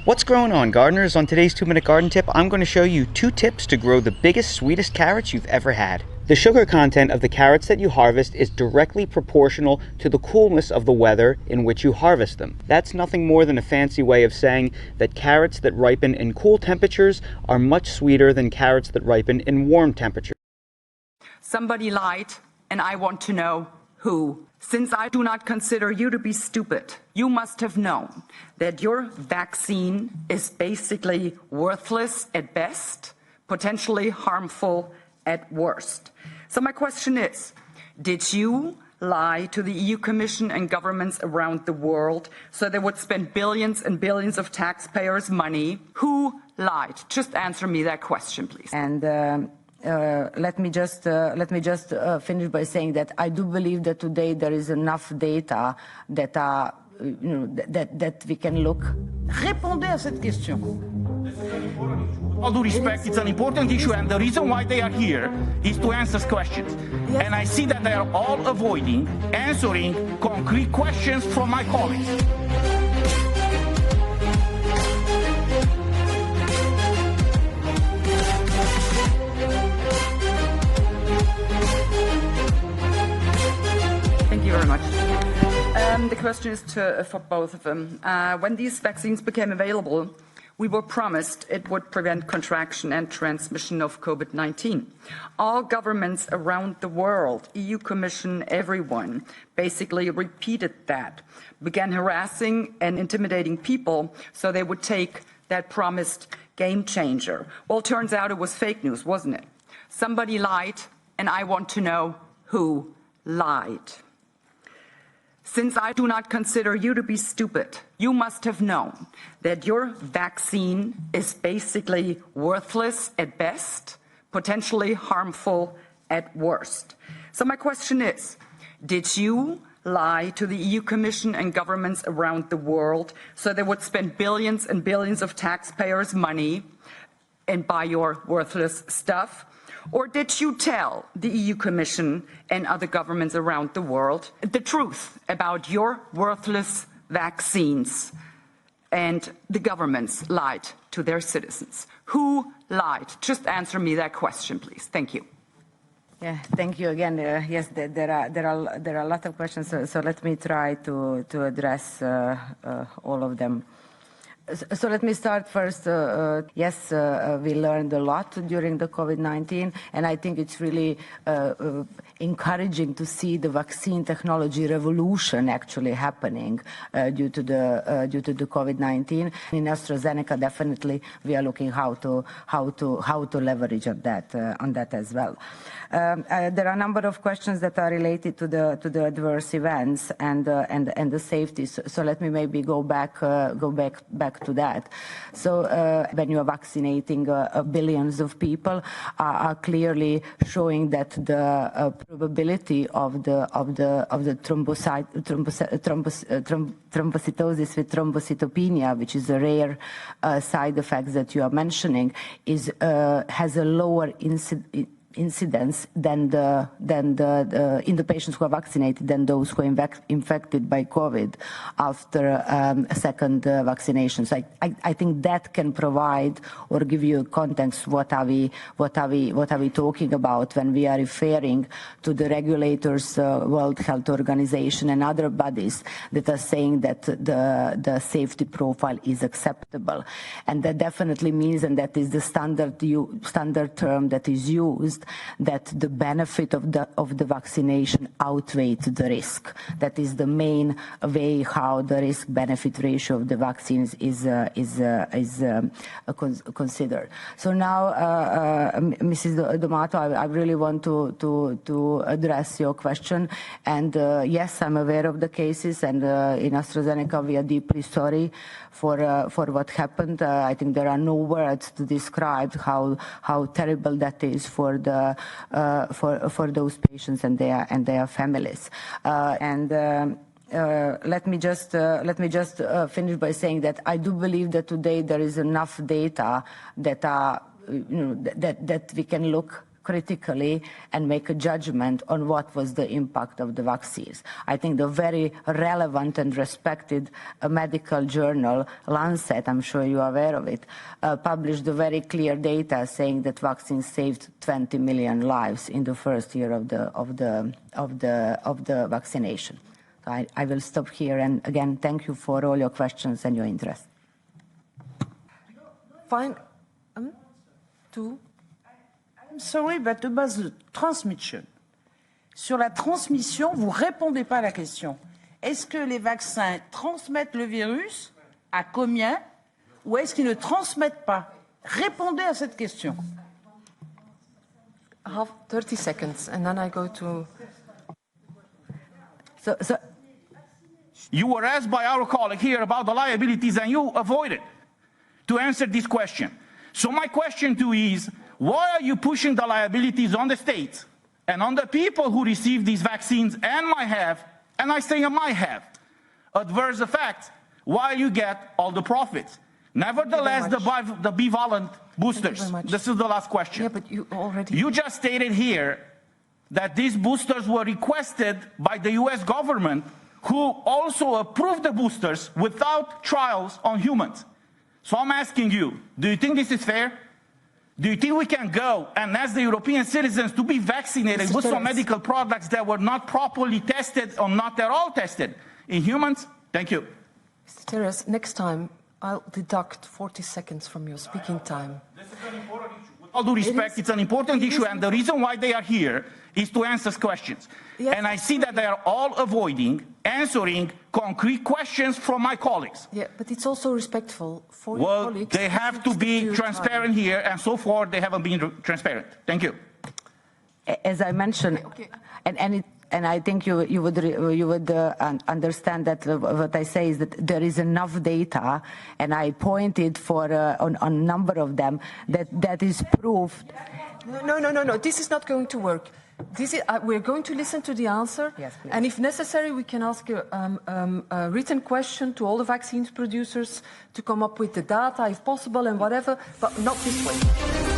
What's going on, gardeners? On today's 2-minute garden tip, I'm going to show you 2 tips to grow the biggest, sweetest carrots you've ever had. The sugar content of the carrots that you harvest is directly proportional to the coolness of the weather in which you harvest them. That's nothing more than a fancy way of saying that carrots that ripen in cool temperatures are much sweeter than carrots that ripen in warm temperatures. Somebody lied, and I want to know who. Since I do not consider you to be stupid, you must have known that your vaccine is basically worthless at best, potentially harmful at worst. So my question is, did you lie to the EU Commission and governments around the world so they would spend billions and billions of taxpayers' money? Who lied? Just answer me that question, please. And let me just finish by saying that I do believe that today there is enough data that that we can look. Répondez à cette question. All due respect, it's an important issue, and the reason why they are here is to answer questions. Yes. And I see that they are all avoiding answering concrete questions from my colleagues. Thank you very much. The question is for both of them. When these vaccines became available, we were promised it would prevent contraction and transmission of COVID-19. All governments around the world, EU Commission, everyone, basically repeated that, began harassing and intimidating people so they would take that promised game changer. Well, it turns out it was fake news, wasn't it? Somebody lied, and I want to know who lied. Since I do not consider you to be stupid, you must have known that your vaccine is basically worthless at best, potentially harmful at worst. So my question is, did you lie to the EU Commission and governments around the world so they would spend billions and billions of taxpayers' money and buy your worthless stuff? Or did you tell the EU Commission and other governments around the world the truth about your worthless vaccines? And the governments lied to their citizens. Who lied? Just answer me that question, please. Thank you. Yeah, thank you again. Yes, there are a lot of questions, so let me try to address all of them. So let me start first. Yes, we learned a lot during the COVID-19, and I think it's really encouraging to see the vaccine technology revolution actually happening due to the COVID-19. In AstraZeneca, definitely we are looking how to leverage on that as well. There are a number of questions that are related to the adverse events and the safety. So let me maybe go back to that. So when you are vaccinating billions of people, are clearly showing that the probability of the thrombocytosis with thrombocytopenia, which is a rare side effect that you are mentioning, has a lower incidence than in the patients who are vaccinated than those who are infected by COVID after a second vaccination. So I think that can provide or give you a context. What are we talking about when we are referring to the regulators, World Health Organization and other bodies that are saying that the safety profile is acceptable, and that definitely means, and that is the standard term that is used, that the benefit of the vaccination outweighs the risk. That is the main way how the risk-benefit ratio of the vaccines is considered. So now, Mrs. D'Amato, I really want to address your question. And yes, I'm aware of the cases, and in AstraZeneca we are deeply sorry for what happened. I think there are no words to describe how terrible that is for those patients and their families. Let me just finish by saying that I do believe that today there is enough data that we can look critically and make a judgment on what was the impact of the vaccines. I think the very relevant and respected medical journal, Lancet, I'm sure you are aware of it, published the very clear data saying that vaccines saved 20 million lives in the first year of the vaccination. So I will stop here, and again, thank you for all your questions and your interest. Fine. I'm sorry, but de base de transmission. Sur la transmission, vous répondez pas à la question. Est-ce que les vaccins transmettent le virus? À combien? Ou est-ce qu'ils ne transmettent pas? Répondez à cette question. 30 seconds, and then I go to... So You were asked by our colleague here about the liabilities, and you avoided to answer this question. So my question to you is, why are you pushing the liabilities on the states and on the people who receive these vaccines and might have, and I say might have, adverse effects, while you get all the profits? Nevertheless, the bivalent boosters, this is the last question. Yeah, but you already... You just stated here that these boosters were requested by the US government, who also approved the boosters without trials on humans. So I'm asking you, do you think this is fair? Do you think we can go and ask the European citizens to be vaccinated with some medical products that were not properly tested or not at all tested in humans? Thank you. Mr. Terrace, next time I'll deduct 40 seconds from your speaking time. This is an important issue. With all due respect, it's an important issue, and the reason why they are here is to answer questions. Yes. And I see that they are all avoiding answering concrete questions from my colleagues. Yeah, but it's also respectful for your Well, colleagues. they have to be transparent here, and so far they haven't been transparent. Thank you. as I mentioned, and I think you would understand that what I say is that there is enough data, and I pointed for on a number of them that is proved. No. This is not going to work. This is, we're going to listen to the answer, yes, and if necessary, we can ask a written question to all the vaccines producers to come up with the data, if possible, and whatever, but not this way.